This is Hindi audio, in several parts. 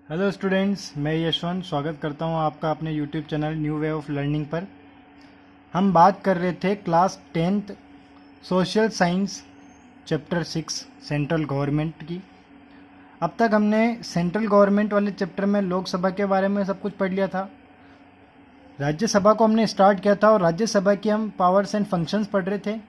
हेलो स्टूडेंट्स, मैं यशवंत स्वागत करता हूं आपका अपने YouTube channel new way of learning पर। हम बात कर रहे थे class 10th social science chapter 6 central government की। अब तक हमने सेंट्रल गवर्नमेंट वाले चैप्टर में लोकसभा के बारे में सब कुछ पढ़ लिया था। राज्यसभा को हमने स्टार्ट किया था और राज्यसभा की हम पावर्स एंड फंक्शंस पढ़ रहे थे।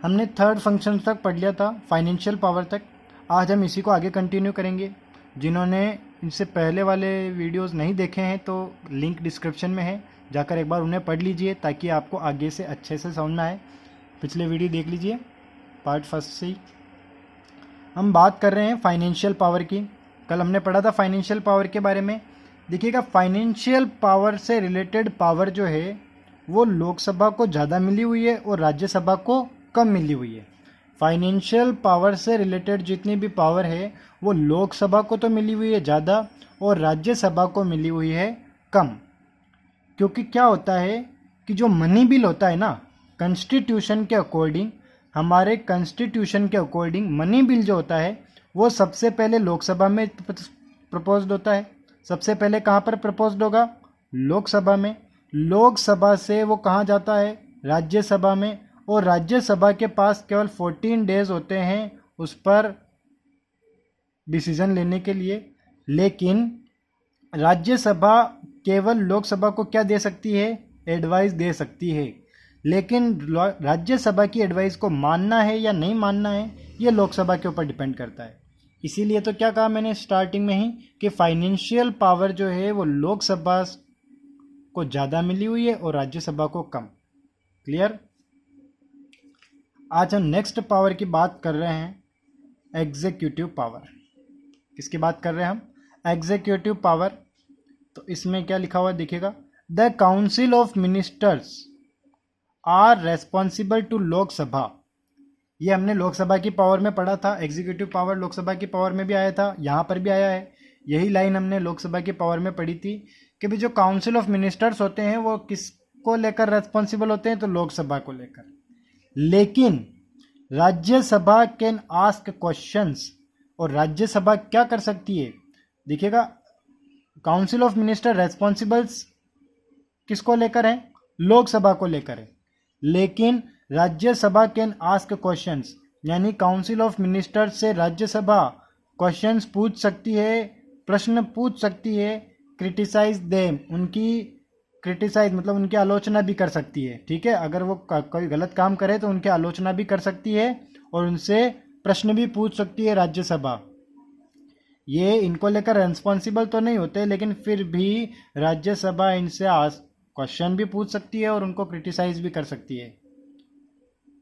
हमने थर्ड फंक्शन तक पढ़ लिया था, फाइनेंशियल पावर तक। आज हम इसी को आगे कंटिन्यू करेंगे। जिन्होंने इनसे पहले वाले वीडियोस नहीं देखे हैं तो लिंक डिस्क्रिप्शन में है, जाकर एक बार उन्हें पढ़ लीजिए ताकि आपको आगे से अच्छे से समझ में आए। पिछले वीडियो देख लीजिए, पार्ट फर्स्ट से ही। हम बात कर रहे हैं फाइनेंशियल पावर की। कल हमने पढ़ा था फाइनेंशियल पावर के बारे में। देखिएगा, फाइनेंशियल पावर से रिलेटेड पावर जो है वो लोकसभा को ज़्यादा मिली हुई है और राज्यसभा को कम मिली हुई है। फाइनेंशियल पावर से रिलेटेड जितनी भी पावर है वो लोकसभा को तो मिली हुई है ज़्यादा और राज्यसभा को मिली हुई है कम। क्योंकि क्या होता है कि जो मनी बिल होता है ना, कॉन्स्टिट्यूशन के अकॉर्डिंग, हमारे कॉन्स्टिट्यूशन के अकॉर्डिंग मनी बिल जो होता है वो सबसे पहले लोकसभा में प्रपोज्ड होता है। सबसे पहले कहाँ पर प्रपोज्ड होगा? लोकसभा में। लोकसभा से वो कहाँ जाता है? राज्यसभा में। और राज्यसभा के पास केवल 14 डेज होते हैं उस पर डिसीजन लेने के लिए। लेकिन राज्यसभा केवल लोकसभा को क्या दे सकती है? एडवाइस दे सकती है। लेकिन राज्यसभा की एडवाइस को मानना है या नहीं मानना है ये लोकसभा के ऊपर डिपेंड करता है। इसीलिए तो क्या कहा मैंने स्टार्टिंग में ही कि फाइनेंशियल पावर जो है वो लोकसभा को ज़्यादा मिली हुई है और राज्यसभा को कम। क्लियर? आज हम नेक्स्ट पावर की बात कर रहे हैं, एग्जीक्यूटिव पावर। किसकी बात कर रहे हैं हम? Executive power. तो इसमें क्या लिखा हुआ दिखेगा? The council of ministers are responsible to Lok Sabha. ये हमने लोकसभा की पावर में पढ़ा था। एग्जीक्यूटिव पावर लोकसभा की पावर में भी आया था, यहाँ पर भी आया है। यही लाइन हमने लोकसभा की पावर में पढ़ी थी कि भाई जो काउंसिल ऑफ मिनिस्टर्स होते हैं वो किसको लेकर रेस्पॉन्सिबल होते हैं? तो लोकसभा को लेकर। लेकिन राज्यसभा कैन आस्क क्वेश्चंस, और राज्यसभा क्या कर सकती है? देखिएगा, काउंसिल ऑफ मिनिस्टर रेस्पॉन्सिबल्स किसको लेकर है? लोकसभा को लेकर है। लेकिन राज्यसभा कैन आस्क क्वेश्चंस, यानी काउंसिल ऑफ मिनिस्टर से राज्यसभा क्वेश्चंस पूछ सकती है, प्रश्न पूछ सकती है। क्रिटिसाइज देम, उनकी क्रिटिसाइज मतलब उनकी आलोचना भी कर सकती है। ठीक है, अगर वो कोई गलत काम करे तो उनकी आलोचना भी कर सकती है और उनसे प्रश्न भी पूछ सकती है राज्यसभा। ये इनको लेकर रेस्पॉन्सिबल तो नहीं होते, लेकिन फिर भी राज्यसभा इनसे क्वेश्चन भी पूछ सकती है और उनको क्रिटिसाइज भी कर सकती है।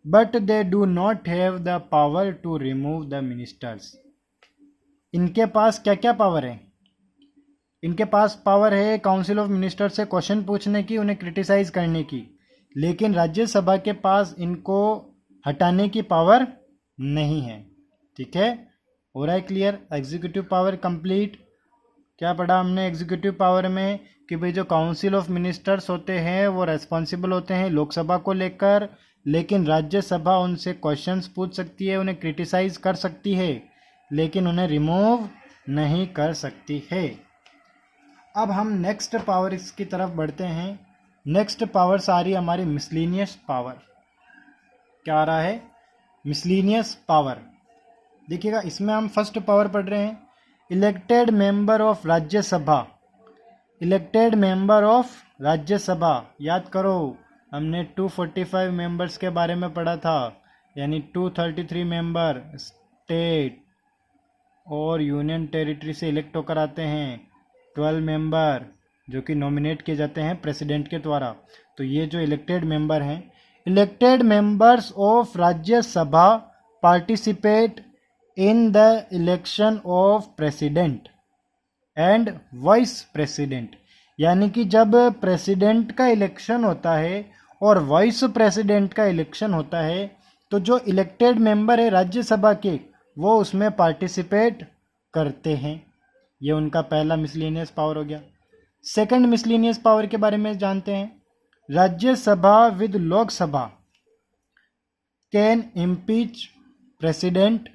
But they do not have the power to remove the ministers. इनके पास क्या क्या पावर है? इनके पास पावर है काउंसिल ऑफ मिनिस्टर से क्वेश्चन पूछने की, उन्हें क्रिटिसाइज करने की। लेकिन राज्यसभा के पास इनको हटाने की पावर नहीं है। ठीक है, हो रहा है क्लियर? Executive power complete. क्या पढ़ा हमने एग्जीक्यूटिव पावर में? कि भाई जो काउंसिल ऑफ मिनिस्टर्स होते हैं वो रेस्पॉन्सिबल होते हैं लोकसभा को लेकर, लेकिन राज्यसभा उनसे क्वेश्चंस पूछ सकती है, उन्हें क्रिटिसाइज कर सकती है, लेकिन उन्हें रिमूव नहीं कर सकती है। अब हम नेक्स्ट पावर की तरफ बढ़ते हैं। नेक्स्ट पावर्स आ रही है हमारी मिसलेनियस पावर। क्या आ रहा है? Miscellaneous power. देखिएगा, इसमें हम फर्स्ट पावर पढ़ रहे हैं, elected member of Rajya Sabha. Elected member of Rajya Sabha, याद करो हमने 245 मेंबर्स के बारे में पढ़ा था, यानी 233 मेंबर स्टेट और यूनियन टेरिटरी से इलेक्ट होकर आते हैं, 12 मेंबर जो कि नॉमिनेट किए जाते हैं प्रेसिडेंट के द्वारा। तो ये जो इलेक्टेड मेंबर हैं, elected members of Rajya Sabha participate in the election of president and vice president. यानी कि जब प्रेसिडेंट का इलेक्शन होता है और वाइस प्रेसिडेंट का इलेक्शन होता है तो जो इलेक्टेड मेंबर है राज्यसभा के वो उसमें पार्टिसिपेट करते हैं। ये उनका पहला मिसलेनियस पावर हो गया। सेकंड मिसलेनियस पावर के बारे में जानते हैं, Rajya Sabha with Lok Sabha can impeach president,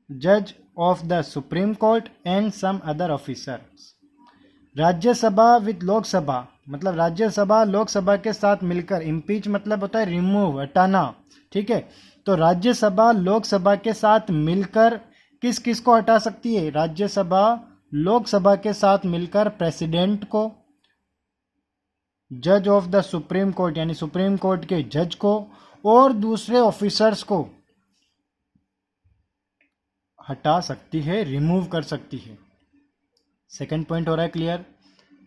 जज of the Supreme Court and some other officers. Rajya Sabha with Lok Sabha मतलब राज्यसभा लोकसभा के साथ मिलकर, इम्पीच मतलब होता है रिमूव, हटाना, ठीक है। तो राज्यसभा लोकसभा के साथ मिलकर किस किस को हटा सकती है? राज्यसभा लोकसभा के साथ मिलकर प्रेसिडेंट को, जज ऑफ द सुप्रीम कोर्ट यानी सुप्रीम कोर्ट के जज को और दूसरे ऑफिसर्स को हटा सकती है, रिमूव कर सकती है। सेकंड पॉइंट हो रहा है क्लियर?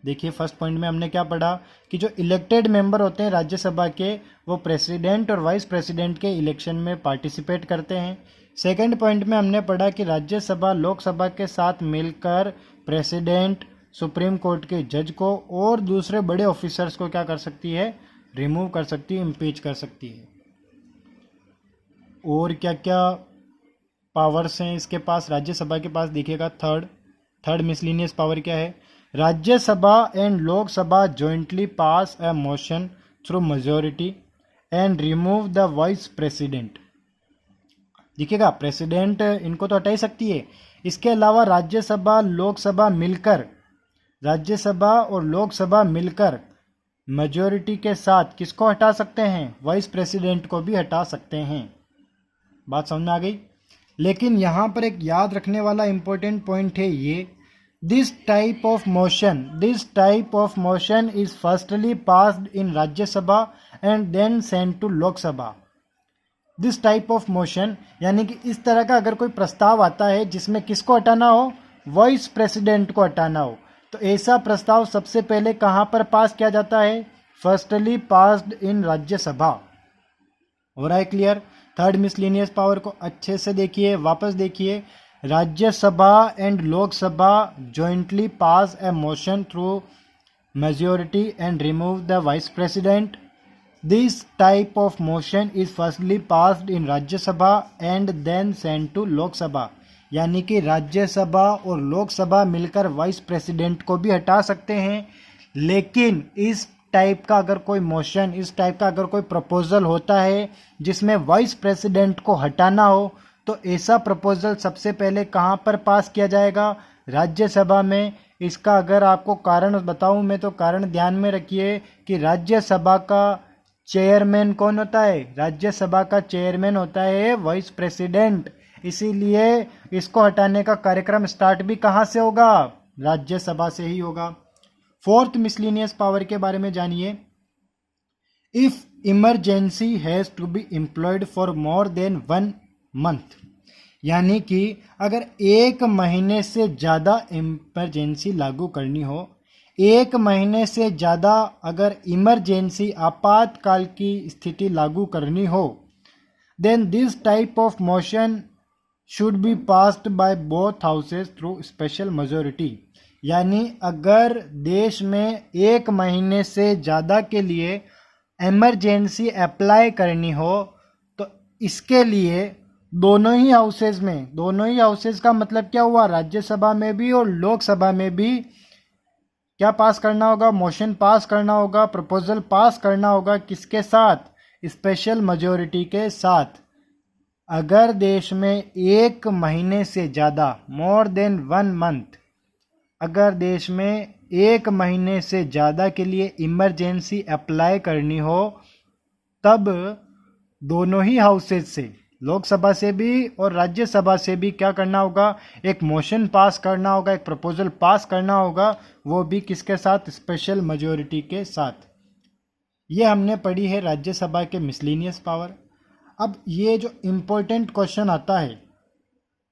देखिए फर्स्ट पॉइंट में हमने क्या पढ़ा कि जो इलेक्टेड मेंबर होते हैं राज्यसभा के वो प्रेसिडेंट और वाइस प्रेसिडेंट के इलेक्शन में पार्टिसिपेट करते हैं। सेकंड पॉइंट में हमने पढ़ा कि राज्यसभा लोकसभा के साथ मिलकर प्रेसिडेंट, सुप्रीम कोर्ट के जज को और दूसरे बड़े ऑफिसर्स को क्या कर सकती है? रिमूव कर सकती है, इम्पीच कर सकती है। और क्या क्या पावर्स हैं इसके पास, राज्यसभा के पास? देखिएगा थर्ड मिसलिनियस पावर क्या है? Rajya Sabha and Lok Sabha jointly pass a motion through majority and remove the vice president. देखिएगा प्रेसिडेंट इनको तो हटा ही सकती है, इसके अलावा राज्यसभा लोकसभा मिलकर, राज्यसभा और लोकसभा मिलकर मेजॉरिटी के साथ किसको हटा सकते हैं? वाइस प्रेसिडेंट को भी हटा सकते हैं। बात समझ में आ गई? लेकिन यहाँ पर एक याद रखने वाला इंपॉर्टेंट पॉइंट है ये, this type of motion is firstly passed in Rajya Sabha and then send to Lok Sabha. This type of motion यानी कि इस तरह का अगर कोई प्रस्ताव आता है जिसमें किसको हटाना हो? वाइस प्रेसिडेंट को हटाना हो, तो ऐसा प्रस्ताव सबसे पहले कहाँ पर पास किया जाता है? Firstly passed in Rajya Sabha. हो रहा है क्लियर? थर्ड मिसलिनियस पावर को अच्छे से देखिए, वापस देखिए। Rajya Sabha and Lok Sabha jointly pass a motion through majority and remove the vice president. This type of motion is firstly passed in Rajya Sabha and then send to Lok Sabha. यानी कि राज्यसभा और लोकसभा मिलकर वाइस प्रेसिडेंट को भी हटा सकते हैं, लेकिन इस टाइप का अगर कोई मोशन, इस टाइप का अगर कोई प्रपोजल होता है जिसमें वाइस प्रेसिडेंट को हटाना हो, तो ऐसा प्रपोजल सबसे पहले कहाँ पर पास किया जाएगा? राज्यसभा में। इसका अगर आपको कारण बताऊं मैं, तो कारण ध्यान में रखिए कि राज्यसभा का चेयरमैन कौन होता है? राज्यसभा का चेयरमैन होता है वाइस प्रेसिडेंट। इसीलिए इसको हटाने का कार्यक्रम स्टार्ट भी कहाँ से होगा? राज्यसभा से ही होगा। फोर्थ मिसलिनियस पावर के बारे में जानिए। If emergency has to be employed for more than 1 month, यानी कि अगर 1 महीने से ज़्यादा इमरजेंसी लागू करनी हो, 1 महीने से ज़्यादा अगर इमरजेंसी आपातकाल की स्थिति लागू करनी हो, then this type of motion should be passed by both houses through special majority. यानी अगर देश में 1 महीने से ज़्यादा के लिए इमरजेंसी अप्लाई करनी हो, तो इसके लिए दोनों ही हाउसेज में, दोनों ही हाउसेज का मतलब क्या हुआ? राज्यसभा में भी और लोकसभा में भी क्या पास करना होगा? मोशन पास करना होगा, प्रपोजल पास करना होगा। किसके साथ? स्पेशल मेजॉरिटी के साथ। अगर देश में 1 महीने से ज़्यादा, मोर देन 1 मंथ, अगर देश में 1 महीने से ज़्यादा के लिए इमरजेंसी अप्लाई करनी हो, तब दोनों ही हाउसेज से, लोकसभा से भी और राज्यसभा से भी क्या करना होगा? एक मोशन पास करना होगा, एक प्रपोजल पास करना होगा, वो भी किसके साथ? स्पेशल मेजॉरिटी के साथ। ये हमने पढ़ी है राज्यसभा के मिसलिनियस पावर। अब ये जो इम्पोर्टेंट क्वेश्चन आता है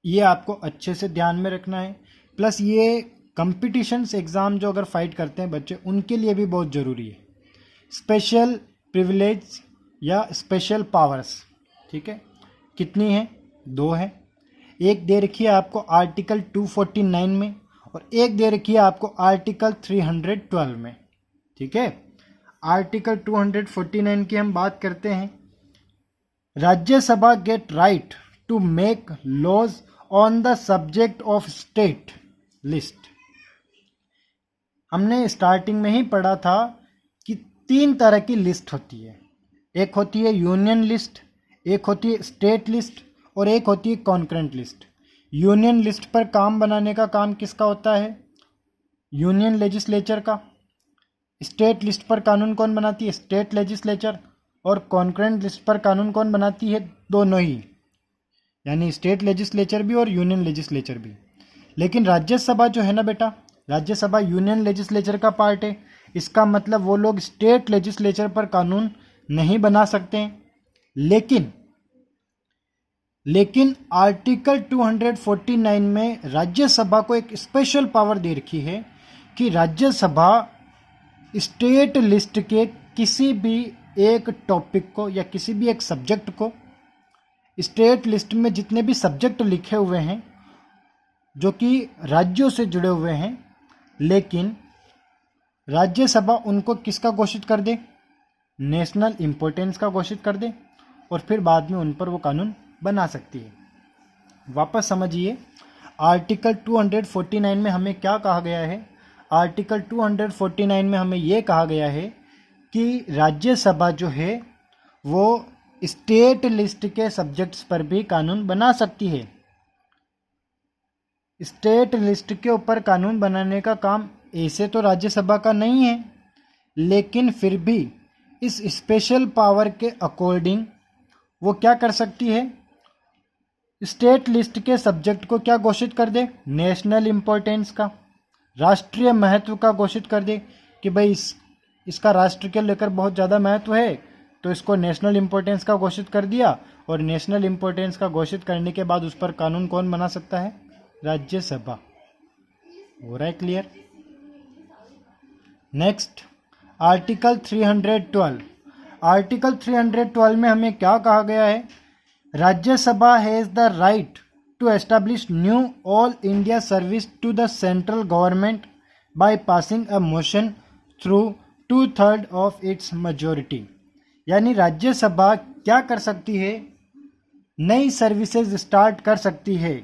ये आपको अच्छे से ध्यान में रखना है, प्लस ये कंपटीशंस एग्ज़ाम जो अगर फाइट करते हैं बच्चे, उनके लिए भी बहुत ज़रूरी है। स्पेशल प्रिविलेज या स्पेशल पावर्स, ठीक है, कितनी है? 2 है। एक दे रखी है आपको आर्टिकल 249 में और एक दे रखी है आपको आर्टिकल 312 में, ठीक है। आर्टिकल 249 की हम बात करते हैं। Rajya Sabha get right to make laws on the subject of state list. हमने स्टार्टिंग में ही पढ़ा था कि 3 तरह की लिस्ट होती है। एक होती है यूनियन लिस्ट, एक होती है स्टेट लिस्ट और एक होती है कॉन्करेंट लिस्ट। यूनियन लिस्ट पर काम बनाने का काम किसका होता है? यूनियन लेजिस्लेचर का। स्टेट लिस्ट पर कानून कौन बनाती है? State legislature. और कॉन्करेंट लिस्ट पर कानून कौन बनाती है? दोनों ही, यानी स्टेट लेजिस्लेचर भी और यूनियन लेजिस्लेचर भी। लेकिन राज्यसभा जो है ना बेटा, राज्यसभा यूनियन लेजिस्लेचर का पार्ट है। इसका मतलब वो लोग स्टेट लेजिस्लेचर पर कानून नहीं बना सकते हैं। लेकिन आर्टिकल 249 में राज्यसभा को एक स्पेशल पावर दे रखी है कि राज्यसभा स्टेट लिस्ट के किसी भी एक टॉपिक को या किसी भी एक सब्जेक्ट को, स्टेट लिस्ट में जितने भी सब्जेक्ट लिखे हुए हैं जो कि राज्यों से जुड़े हुए हैं, लेकिन राज्यसभा उनको किसका घोषित कर दे? नेशनल इम्पोर्टेंस का घोषित कर दे, और फिर बाद में उन पर वो कानून बना सकती है। वापस समझिए, आर्टिकल 249 में हमें क्या कहा गया है? आर्टिकल 249 में हमें ये कहा गया है कि राज्यसभा जो है वो स्टेट लिस्ट के सब्जेक्ट्स पर भी कानून बना सकती है। स्टेट लिस्ट के ऊपर कानून बनाने का काम ऐसे तो राज्यसभा का नहीं है, लेकिन फिर भी इस स्पेशल पावर के अकॉर्डिंग वो क्या कर सकती है? स्टेट लिस्ट के सब्जेक्ट को क्या घोषित कर दे? नेशनल इम्पोर्टेंस का, राष्ट्रीय महत्व का घोषित कर दे कि भाई इसका राष्ट्र के लेकर बहुत ज़्यादा महत्व है, तो इसको नेशनल इम्पोर्टेंस का घोषित कर दिया। और नेशनल इम्पोर्टेंस का घोषित करने के बाद उस पर कानून कौन बना सकता है? राज्यसभा। हो रहा है क्लियर? Next, article 312। आर्टिकल 312 में हमें क्या कहा गया है? Rajya Sabha has the right to establish new all India service to the central government by passing a motion through 2/3 of its majority. यानी राज्यसभा क्या कर सकती है? नई सर्विसेज स्टार्ट कर सकती है।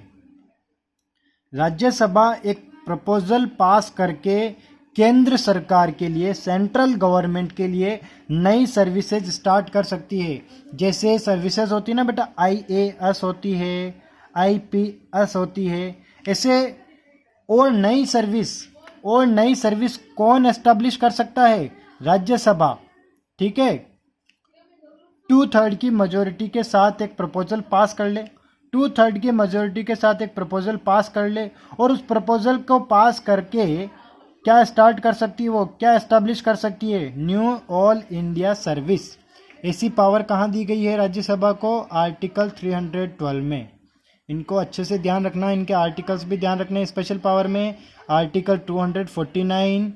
राज्यसभा एक प्रपोजल पास करके केंद्र सरकार के लिए, सेंट्रल गवर्नमेंट के लिए नई सर्विसेज स्टार्ट कर सकती है। जैसे सर्विसेज होती है ना बेटा, IAS होती है, IPS होती है, ऐसे और नई सर्विस कौन एस्टैब्लिश कर सकता है? राज्यसभा। ठीक है, 2/3 की मेजॉरिटी के साथ एक प्रपोजल पास कर ले, 2/3 की मेजॉरिटी के साथ एक प्रपोजल पास कर ले, और उस प्रपोजल को पास करके क्या स्टार्ट कर सकती है? वो क्या एस्टैब्लिश कर सकती है? New all India service. ऐसी पावर कहाँ दी गई है राज्यसभा को? आर्टिकल 312 में। इनको अच्छे से ध्यान रखना, इनके आर्टिकल्स भी ध्यान रखने स्पेशल पावर में। Article 249,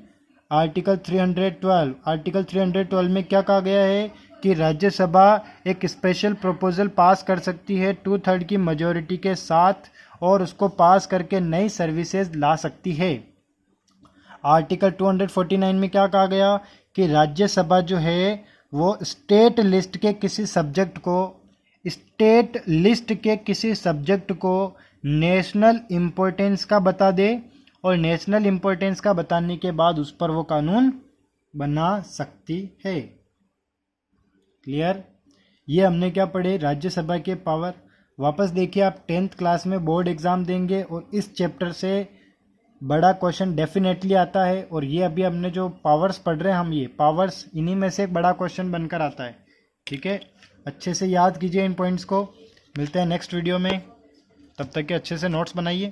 article 312। आर्टिकल 312 में क्या कहा गया है कि राज्यसभा एक स्पेशल प्रपोजल पास कर सकती है 2/3 की मेजॉरिटी के साथ, और उसको पास करके नई सर्विसेज ला सकती है। आर्टिकल 249 में क्या कहा गया कि राज्यसभा जो है वो स्टेट लिस्ट के किसी सब्जेक्ट को नेशनल इम्पोर्टेंस का बता दे, और नेशनल इम्पोर्टेंस का बताने के बाद उस पर वो कानून बना सकती है। क्लियर? ये हमने क्या पढ़े? राज्यसभा के पावर। वापस देखिए, आप 10th क्लास में बोर्ड एग्ज़ाम देंगे और इस चैप्टर से बड़ा क्वेश्चन डेफिनेटली आता है। और ये अभी हमने जो पावर्स पढ़ रहे हैं हम, ये पावर्स इन्हीं में से एक बड़ा क्वेश्चन बनकर आता है। ठीक है, अच्छे से याद कीजिए इन पॉइंट्स को। मिलते हैं नेक्स्ट वीडियो में, तब तक के अच्छे से नोट्स बनाइए।